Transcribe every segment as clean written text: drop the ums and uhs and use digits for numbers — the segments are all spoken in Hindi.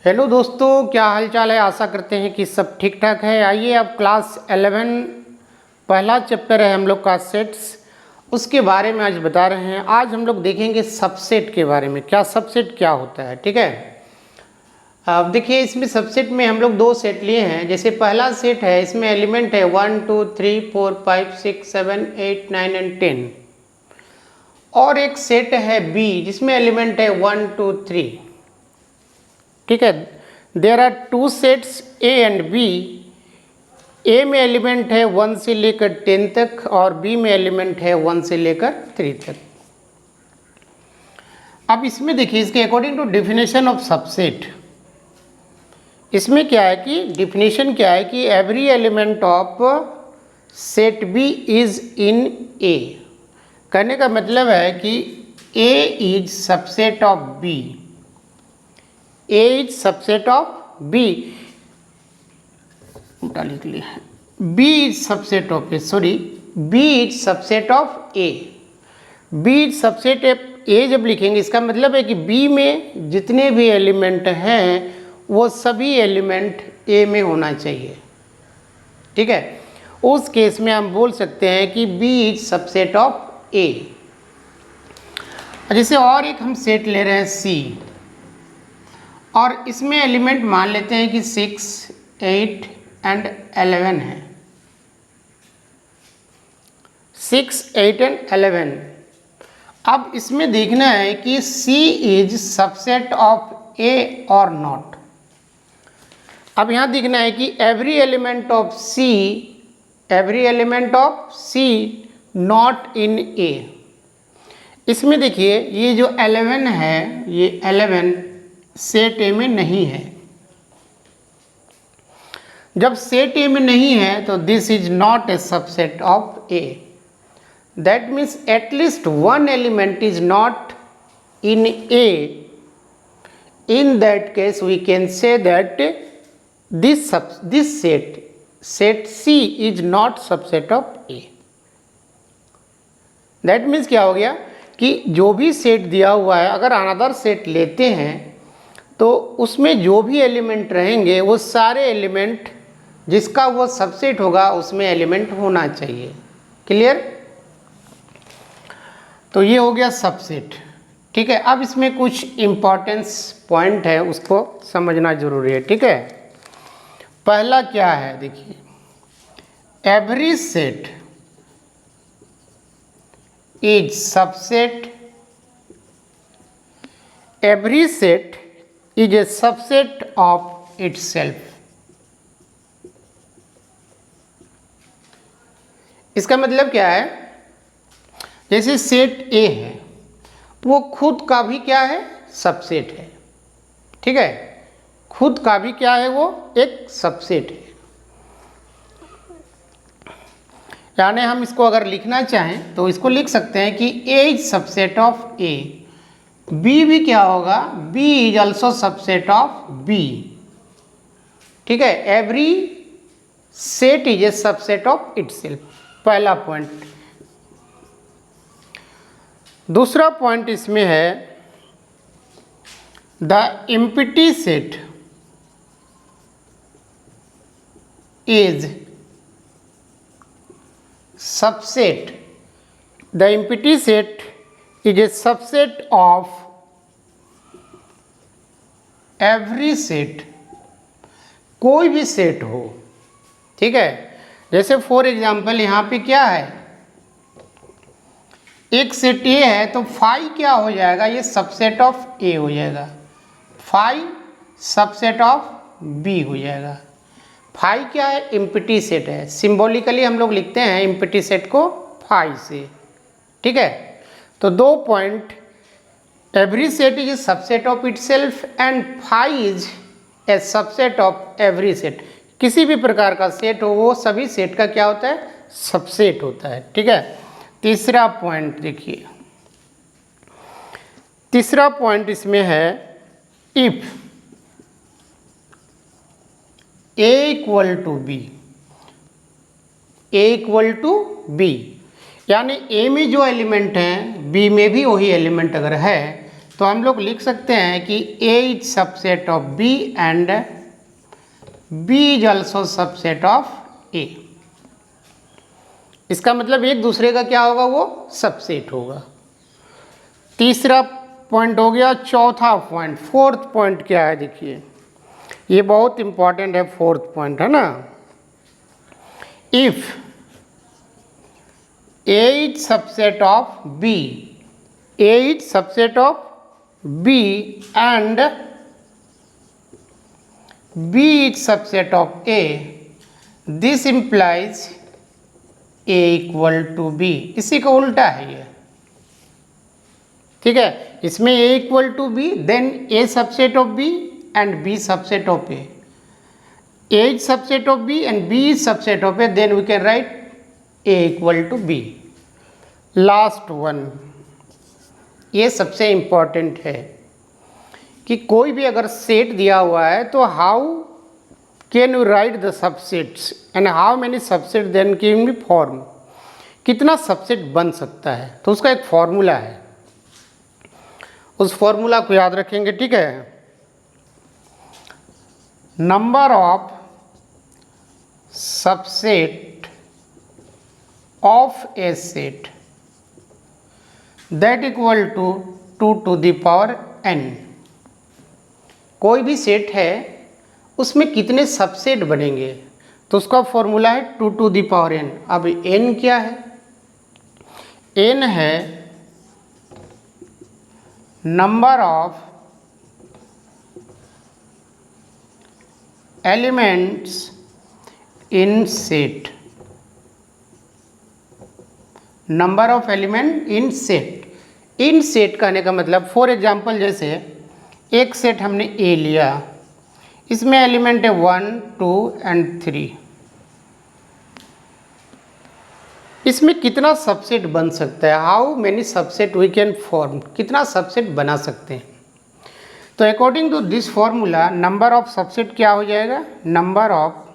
हेलो दोस्तों, क्या हाल चाल है। आशा करते हैं कि सब ठीक ठाक है। आइए अब क्लास 11 पहला चैप्टर है हम लोग का सेट्स, उसके बारे में आज बता रहे हैं। आज हम लोग देखेंगे सबसेट के बारे में, क्या सबसेट क्या होता है। ठीक है, अब देखिए इसमें सबसेट में हम लोग दो सेट लिए हैं। जैसे पहला सेट है, इसमें एलिमेंट है 1 2 3 4 5 6 7 8 9 एंड 10। और एक सेट है बी जिसमें एलिमेंट है 1 2 3। ठीक है, there are two sets A and B. A में एलिमेंट है 1 से लेकर 10 तक और बी में एलिमेंट है 1 से लेकर 3 तक। अब इसमें देखिए, इसके according to definition of subset, इसमें क्या है कि डिफिनेशन क्या है कि every element of set B is in A. कहने का मतलब है कि A is subset of B, A is subset of B, लिख लिया। B is subset of A, sorry, B is subset of A। B is subset of A जब लिखेंगे इसका मतलब है कि B में जितने भी एलिमेंट हैं वो सभी एलिमेंट A में होना चाहिए। ठीक है, उस केस में हम बोल सकते हैं कि B is subset of A। जैसे और एक हम सेट ले रहे हैं C, और इसमें एलिमेंट मान लेते हैं कि 6 8 एंड 11 है। 6 8 एंड 11। अब इसमें देखना है कि C is subset of A और नॉट। अब यहाँ देखना है कि every element of C not in A। इसमें देखिए ये जो 11 है, ये 11 सेट ए में नहीं है। जब सेट ए में नहीं है तो this is not a subset of A. That means at least one element is not in A. In that case we can say that this set C is not subset of A. That means क्या हो गया कि जो भी सेट दिया हुआ है, अगर अनदर सेट लेते हैं तो उसमें जो भी एलिमेंट रहेंगे वो सारे एलिमेंट जिसका वो सबसेट होगा उसमें एलिमेंट होना चाहिए। क्लियर? तो ये हो गया सबसेट। ठीक है, अब इसमें कुछ इम्पॉर्टेंस पॉइंट है, उसको समझना जरूरी है। ठीक है, पहला क्या है, देखिए every set is subset, every set is a subset of itself। इसका मतलब क्या है, जैसे सेट ए है वो खुद का भी क्या है, सबसेट है। ठीक है, खुद का भी क्या है, वो एक सबसेट है। यानी हम इसको अगर लिखना चाहें तो इसको लिख सकते हैं कि A is subset of A. B भी क्या होगा, B is also subset of B. ठीक है, every set is a subset of itself. पहला पॉइंट। दूसरा पॉइंट इसमें है the empty set is subset, the empty set is a subset of every set। कोई भी सेट हो। ठीक है, जैसे फॉर एग्जांपल यहाँ पे क्या है, एक सेट ए है तो फाई क्या हो जाएगा, ये सबसेट ऑफ ए हो जाएगा। फाई सबसेट ऑफ बी हो जाएगा। फाई क्या है, एम्प्टी सेट है। सिंबॉलिकली हम लोग लिखते हैं एम्प्टी सेट को फाई से। ठीक है, तो दो point, every set is a subset of itself and phi is a subset of every set. किसी भी प्रकार का सेट हो वो सभी सेट का क्या होता है, सबसेट होता है। ठीक है, तीसरा पॉइंट देखिए, तीसरा पॉइंट इसमें है if A equal to B, A equal to B, यानी ए में जो एलिमेंट हैं बी में भी वही एलिमेंट अगर है तो हम लोग लिख सकते हैं कि A is subset of B and B is also subset of A. इसका मतलब एक दूसरे का क्या होगा, वो सबसेट होगा। तीसरा पॉइंट हो गया। चौथा पॉइंट, फोर्थ पॉइंट क्या है, देखिए ये बहुत इंपॉर्टेंट है। फोर्थ पॉइंट है ना, if A is subset of B, A is subset of B and B is subset of A, this implies A equal to B. इसी का उल्टा है ये, ठीक है। इसमें A equal to B, then A subset of B and B subset of A. A is subset of B and B is subset of A, then we can write A equal to B. Last one, ये सबसे इम्पॉर्टेंट है कि कोई भी अगर सेट दिया हुआ है तो how can you write the subsets and how many subset then can be form, कितना सबसेट बन सकता है, तो उसका एक फॉर्मूला है। उस फॉर्मूला को याद रखेंगे, ठीक है। Number of subset of a set that equal to 2 to the power n। कोई भी सेट है उसमें कितने सबसेट बनेंगे, तो उसका फॉर्मूला है 2 to the power n। अब n क्या है, n है number of elements in set, number of element in set. In set कहने का मतलब, फॉर एग्जांपल जैसे एक सेट हमने ए लिया, इसमें एलिमेंट है 1 2 एंड 3, इसमें कितना सबसेट बन सकता है, how many subset we can form, कितना सबसेट बना सकते हैं। तो according to this formula number of subset क्या हो जाएगा, number of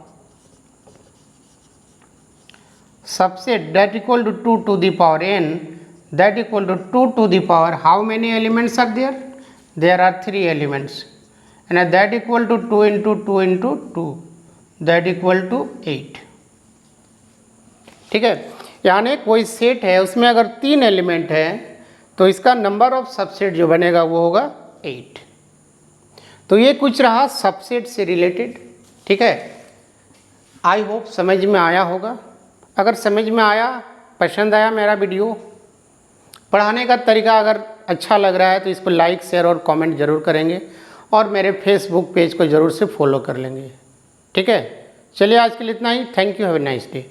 subset that equal to 2 to the power n, that equal to 2 to the power, how many elements are there, there are 3 elements, and that equal to 2 into 2 into 2, that equal to 8। ठीक है, यानी कोई सेट है उसमें अगर 3 एलिमेंट है तो इसका नंबर ऑफ सबसेट जो बनेगा वो होगा 8। तो ये कुछ रहा सबसेट से रिलेटेड, ठीक है। आई होप समझ में आया होगा। अगर समझ में आया, पसंद आया मेरा वीडियो, पढ़ाने का तरीका अगर अच्छा लग रहा है तो इसको लाइक शेयर और कमेंट ज़रूर करेंगे, और मेरे फेसबुक पेज को ज़रूर से फॉलो कर लेंगे, ठीक है। चलिए आज के लिए इतना ही। Thank you, have a nice day.